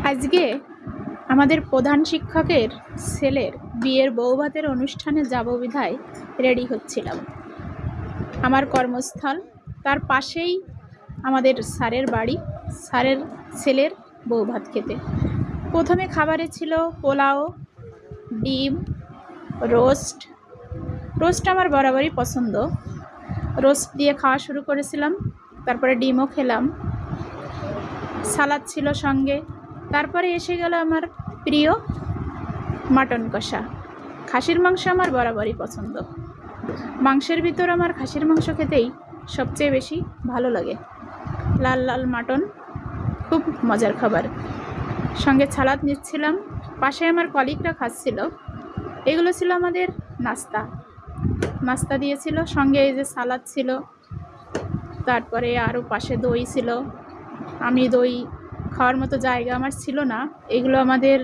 আজকে আমাদের প্রধান শিক্ষকের ছেলের বিয়ের বৌভাতের অনুষ্ঠানে যাব বিধায় রেডি হচ্ছিলাম। আমার কর্মস্থল, তার পাশেই আমাদের স্যারের বাড়ি। স্যারের ছেলের বৌভাত খেতে প্রথমে খাবারে ছিল পোলাও, ডিম, রোস্ট। রোস্ট আমার বরাবরই পছন্দ। রোস্ট দিয়ে খাওয়া শুরু করেছিলাম, তারপরে ডিমও খেলাম, সালাদ ছিল সঙ্গে। তারপরে এসে গেল আমার প্রিয় মাটন কষা। খাসির মাংস আমার বরাবরই পছন্দ। মাংসের ভিতর আমার খাসির মাংস খেতেই সবচেয়ে বেশি ভালো লাগে। লাল লাল মাটন খুব মজার খাবার। সঙ্গে সালাদ নিচ্ছিলাম, পাশে আমার কলিগরা খাচ্ছিল। এগুলো ছিল আমাদের নাস্তা দিয়েছিল, সঙ্গে এই যে সালাদ ছিল, তারপরে আরও পাশে দই ছিল। আমি দই খাওয়ার মতো জায়গা আমার ছিল না। এগুলো আমাদের